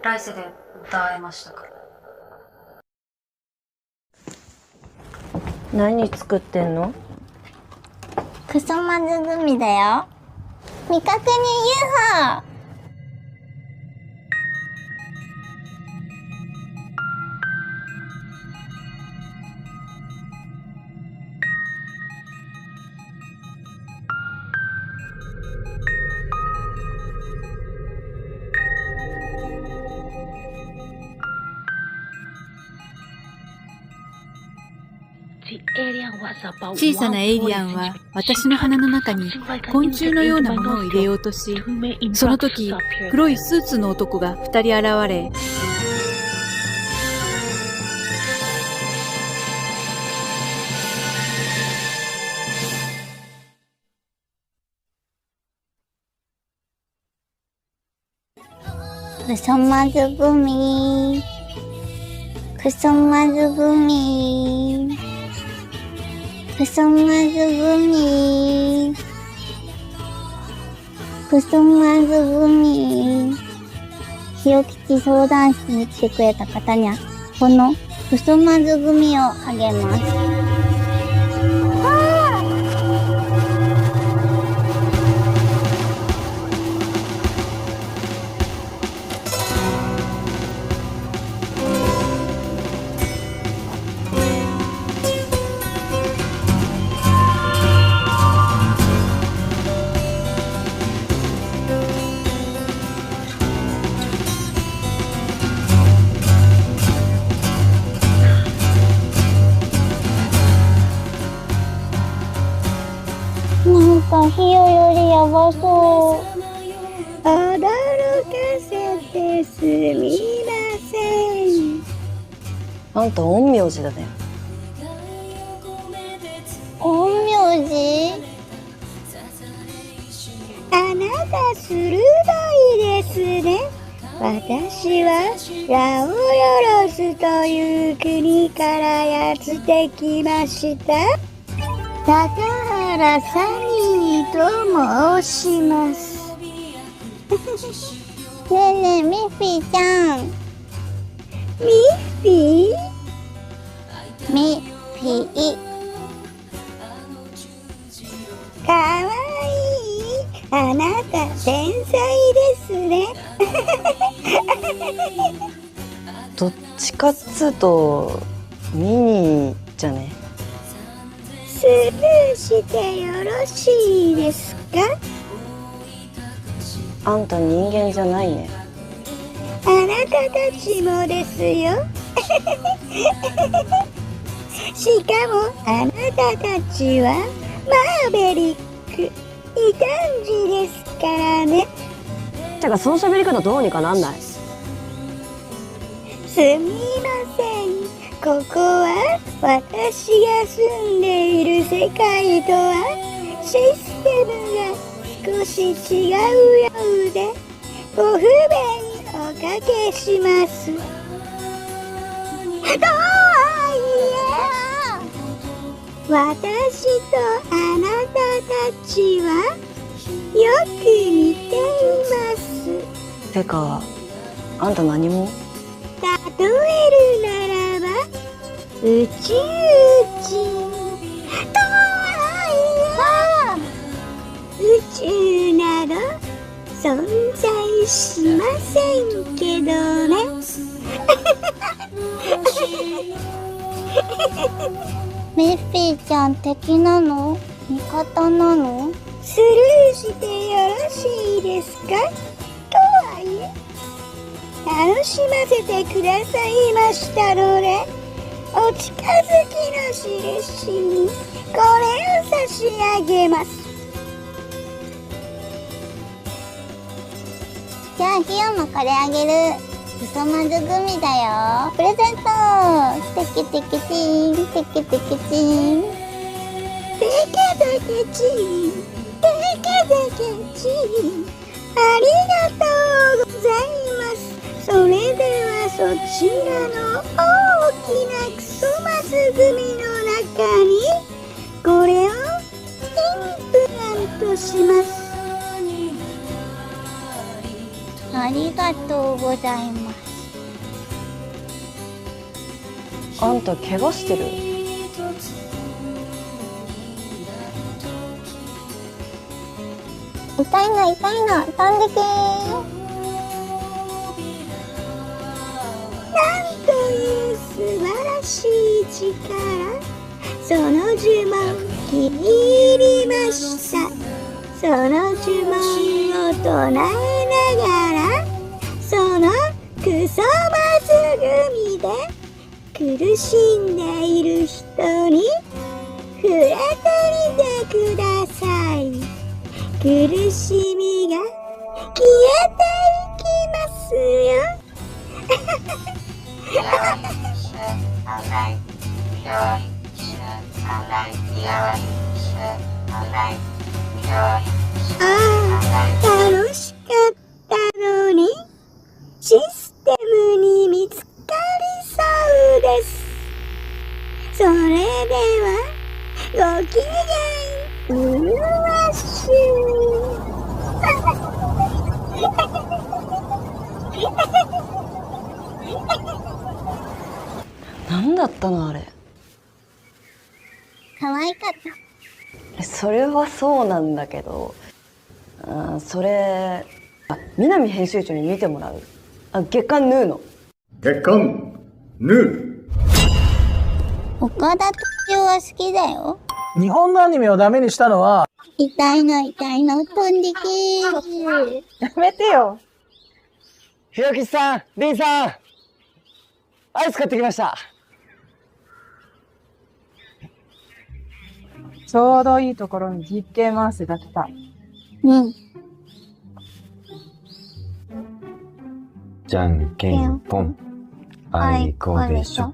来世で歌えましたから。何作ってんの？クソまずグミだよ。未確認 UFO。小さなエイリアンは私の鼻の中に昆虫のようなものを入れようとし、その時黒いスーツの男が2人現れ、クソまずグミ。クソまずグミ。クソまずグミ。クソまずグミ。ひよきち相談室に来てくれた方には、このクソまずグミをあげます。なんかヒヨよりやばそう。驚かせてすみません。あんた陰陽師だね。陰陽師？あなた鋭いですね。私はラオヨロスという国からやってきました。高原サニーと申します。ねえねえ、ミッフィーちゃん。ミッフィー？ミッフィー。かわいい。あなた天才ですね。どっちかっつうとミニじゃね？スルーしてよろしいですか？あんた人間じゃないね。あなたたちもですよ。しかもあなたたちはマーベリック、異端児ですからね。てかその喋り方どうにかなんない？すみません。ここは私が住んでいる世界とはシステムが少し違うようでご不便おかけします。とはいえ私とあなたたちはよく似ています。てかあんた何も？例えるならば宇宙人とはいえ宇宙など存在しませんけどね。ミッフィーちゃん敵なの？味方なの？スルーしてよろしいですか？とはいえ楽しませてくださいましたので、お近づきの印にこれを差し上げます。じゃあヒヨもこれあげる。クソまずグミだよ。プレゼント。テキテキチン、テキテキチン、テキテキチン、テキテキチン。ありがとうございます。それではそちらの大きなクソマスグミの中にこれをインプラントします。ありがとうございます。あんた怪我してる？痛いの痛いの、飛んでけー。なんという素晴らしい力。その呪文気に入りました。その呪文を唱えながら、そのクソマズ組で苦しんでいる人に触れてみてください。苦しみが消えていきますよ。ああ、楽しかったのにシステムに見つかりそうです。それではごきげんうわしゅ何だったのあれ。可愛かった。それはそうなんだけど、それ南編集長に見てもらう。月刊ヌーの月刊ヌー。岡田斗司夫は好きだよ。日本のアニメをダメにしたのは、痛いの痛いの、飛んでけー。やめてよ。ひろきさん、りんさん、アイス買ってきました。ちょうどいいところに実験回せが来た。うん。じゃんけんぽん。あいこでしょ。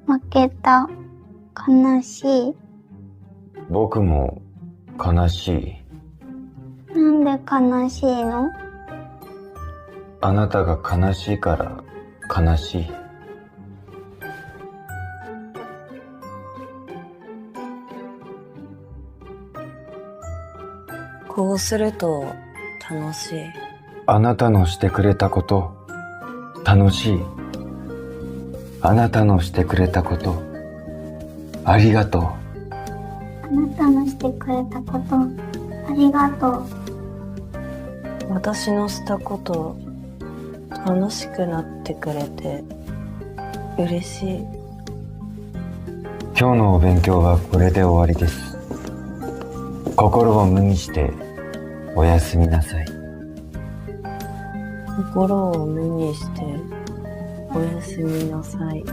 負けた。悲しい。僕も悲しい。なんで悲しいの？あなたが悲しいから悲しい。こうすると楽しい。あなたのしてくれたこと楽しい。あなたのしてくれたことありがとう。あなたのしてくれたことありがとう。私のしたこと楽しくなってくれて嬉しい。今日のお勉強はこれで終わりです。心を無にしておやすみなさい。心を無にしておやすみなさい。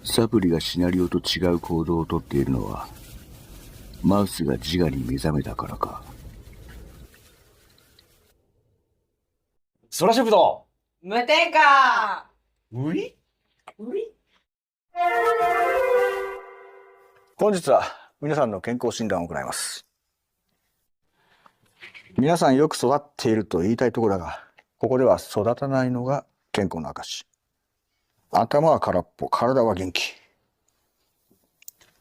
サプリがシナリオと違う行動をとっているのは、マウスが自我に目覚めたからか。空食堂無添加。うい本日は皆さんの健康診断を行います。皆さんよく育っていると言いたいところだが、ここでは育たないのが健康の証。頭は空っぽ、体は元気。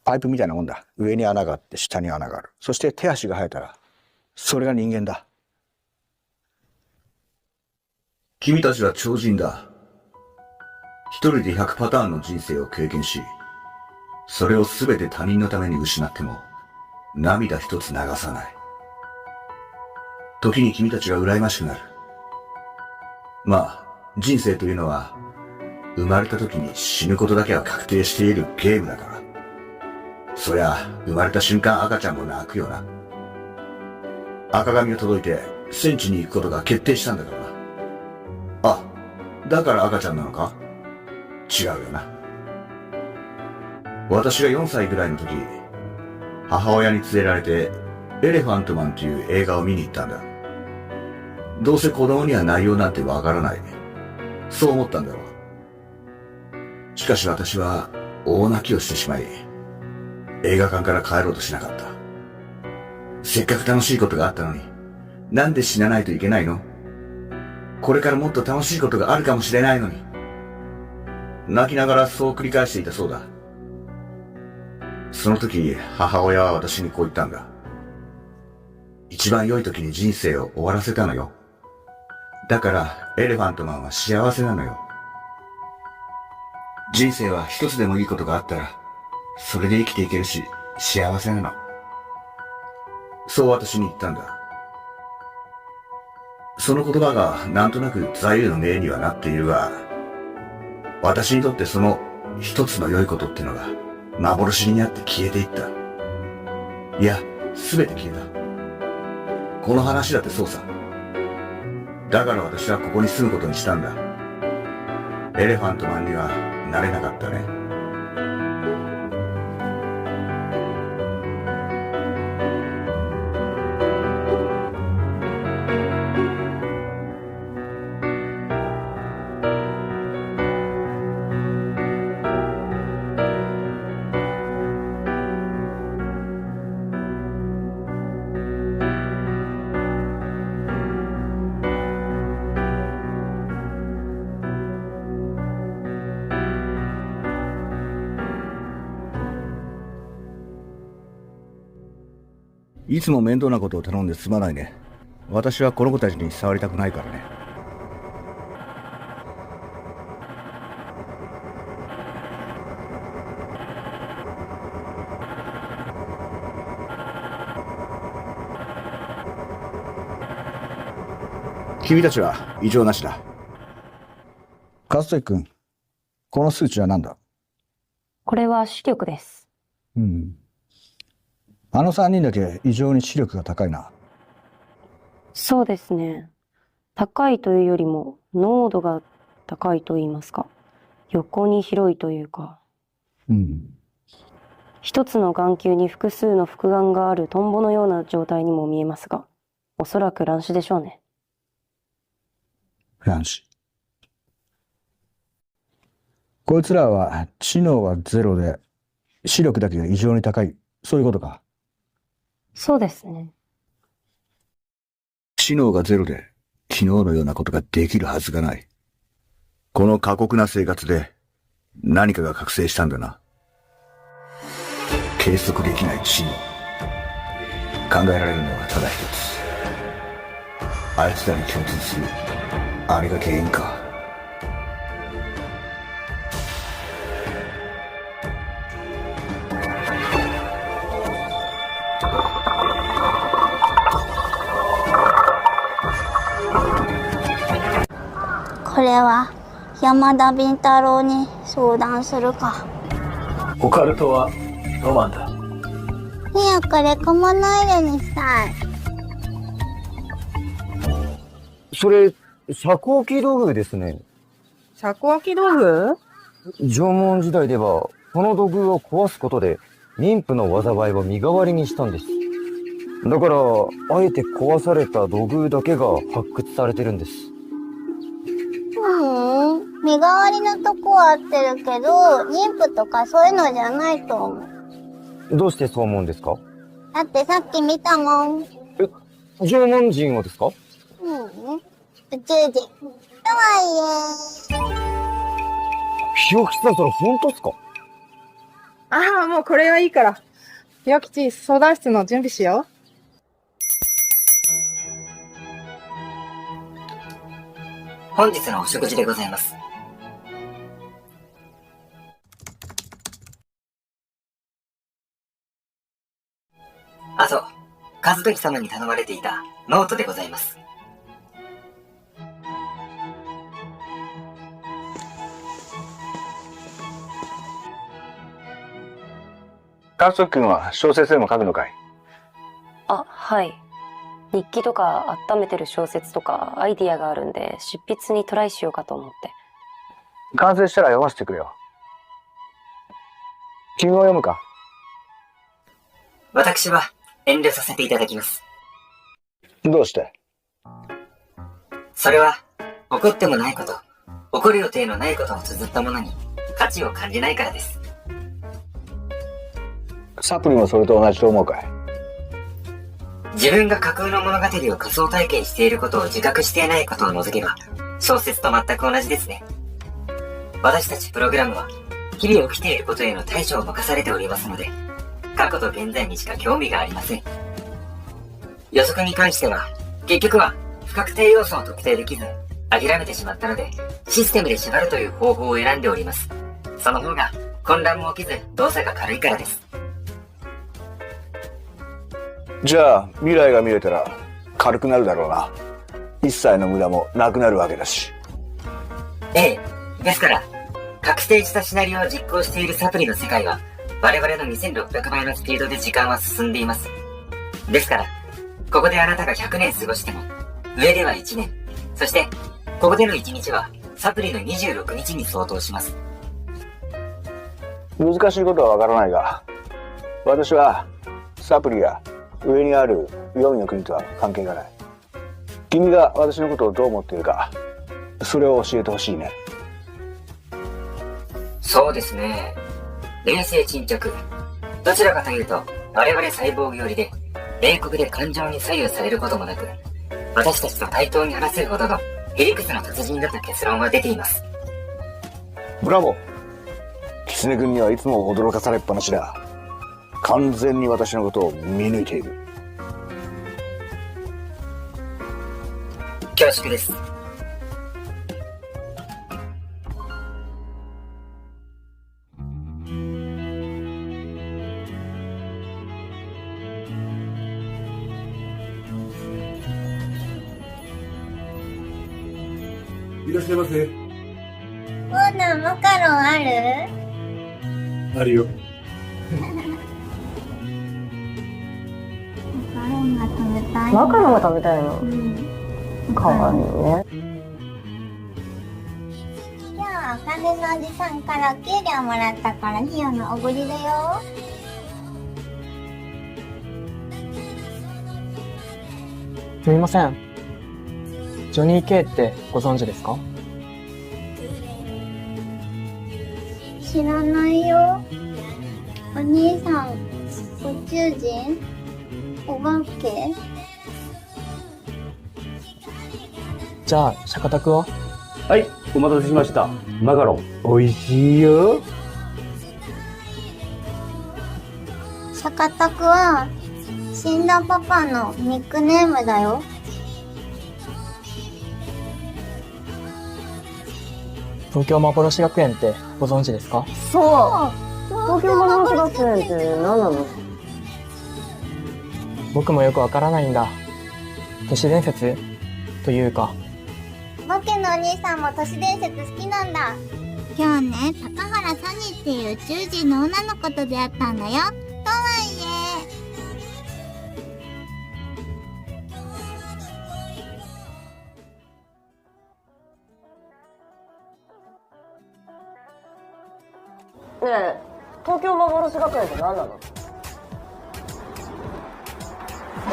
パイプみたいなもんだ。上に穴があって下に穴がある。そして手足が生えたら、それが人間だ。君たちは超人だ。一人で100パターンの人生を経験し、それを全て他人のために失っても、涙一つ流さない。時に君たちが羨ましくなる。まあ、人生というのは、生まれた時に死ぬことだけは確定しているゲームだから。そりゃ、生まれた瞬間赤ちゃんも泣くよな。赤紙が届いて、戦地に行くことが決定したんだからな。あ、だから赤ちゃんなのか？違うよな。私が4歳ぐらいの時、母親に連れられてエレファントマンという映画を見に行ったんだ。どうせ子供には内容なんてわからない。そう思ったんだろう。しかし私は大泣きをしてしまい、映画館から帰ろうとしなかった。せっかく楽しいことがあったのに、なんで死なないといけないの？これからもっと楽しいことがあるかもしれないのに。泣きながらそう繰り返していたそうだ。その時、母親は私にこう言ったんだ。一番良い時に人生を終わらせたのよ。だから、エレファントマンは幸せなのよ。人生は一つでもいいことがあったら、それで生きていけるし、幸せなの。そう私に言ったんだ。その言葉がなんとなく座右の銘にはなっているが、私にとってその一つの良いことってのが幻になって消えていった。いや、すべて消えた。この話だってそうさ。だから私はここに住むことにしたんだ。エレファントマンにはなれなかったね。いつも面倒なことを頼んですまないね。私はこの子たちに触りたくないからね。君たちは異常なしだ。カズトキ君、この数値は何だ？これは視力です。うん。あの3人だけ異常に視力が高いな。そうですね。高いというよりも濃度が高いと言いますか。横に広いというか。うん。一つの眼球に複数の複眼があるトンボのような状態にも見えますが、おそらく乱視でしょうね。乱視。こいつらは知能はゼロで視力だけが異常に高い。そういうことか。そうですね。知能がゼロで昨日のようなことができるはずがない。この過酷な生活で何かが覚醒したんだな。計測できない知能。考えられるのはただ一つ。あいつらに共通するあれが原因か。これは山田敏太郎に相談するか。オカルトはロマンだ。早くレコモナイルにしたい。それ、遮光器道具ですね。遮光器道具？縄文時代では、この土偶を壊すことで、妊婦の災いを身代わりにしたんです。だから、あえて壊された土偶だけが発掘されてるんです。身代わりのとこは合ってるけど、妊婦とかそういうのじゃないと思う。どうしてそう思うんですか？だってさっき見たもん。縄文人をですか？宇宙人。とはいえ。ひよきさん、それ本当っすか？ああ、もうこれはいいから。ひよきち、相談室の準備しよう。本日のお食事でございます。あと、和時様に頼まれていたノートでございます。カズトキ君は小説でも書くのかい？あ、はい。日記とか温めてる小説とかアイディアがあるんで執筆にトライしようかと思って。完成したら読ませてくれよ。君も読むか？私は遠慮させていただきます。どうして？それは、起こってもないこと、起こる予定のないことを綴ったものに価値を感じないからです。サプリもそれと同じと思うかい？自分が架空の物語を仮想体験していることを自覚していないことを除けば、小説と全く同じですね。私たちプログラムは、日々起きていることへの対処を任されておりますので、過去と現在にしか興味がありません。予測に関しては、結局は不確定要素を特定できず、諦めてしまったので、システムで縛るという方法を選んでおります。その方が混乱も起きず、動作が軽いからです。じゃあ未来が見れたら軽くなるだろうな。一切の無駄もなくなるわけだし。ええ。ですから、確定したシナリオを実行しているサプリの世界は、我々の2600倍のスピードで時間は進んでいます。ですから、ここであなたが100年過ごしても、上では1年、そして、ここでの1日は、サプリの26日に相当します。難しいことはわからないが、私はサプリや上にある黄泉の国とは関係がない。君が私のことをどう思っているか、それを教えてほしいね。そうですね。冷静沈着。どちらかというと、我々サイボーグ寄りで、冷酷で感情に左右されることもなく、私たちと対等に話せるほどのヘリクスの達人だと結論は出ています。ブラボー。キツネ君にはいつも驚かされっぱなしだ。完全に私のことを見抜いている。恐縮です。いらっしゃいませ。オーナー、マカロンある？あるよ。マカロンが食べたい。マカロンが食べたいの？かわいいね。今日はお金のおじさんから給料もらったからヒヨのおごりだよ。すみません。ジョニー・ケイってご存知ですか？知らないよ。お兄さん、宇宙人？お化け？じゃあ、シャカタクを。はい、お待たせしました。マカロン、美味しいよ。シャカタクは、死んだパパのニックネームだよ。東京幻学園ってご存知ですか？そう。東京幻学園って何なの？僕もよくわからないんだ。都市伝説というか。僕のお兄さんも都市伝説好きなんだ。今日ね、高原サニーっていう宇宙人の女の子と出会ったんだよ。とはいねえ、東京幻学園って何なの？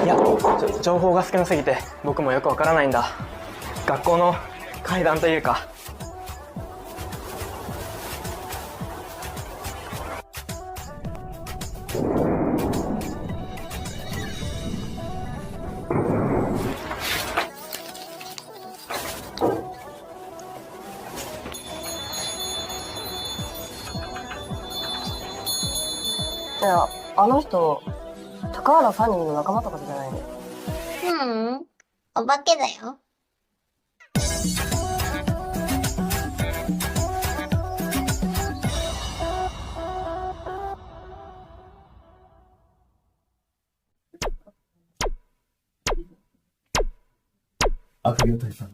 いや、情報が少なすぎて僕もよくわからないんだ。学校の怪談というか。いや、あの人、高原サニーの仲間とかじゃないの？お化けだよ。悪霊退散。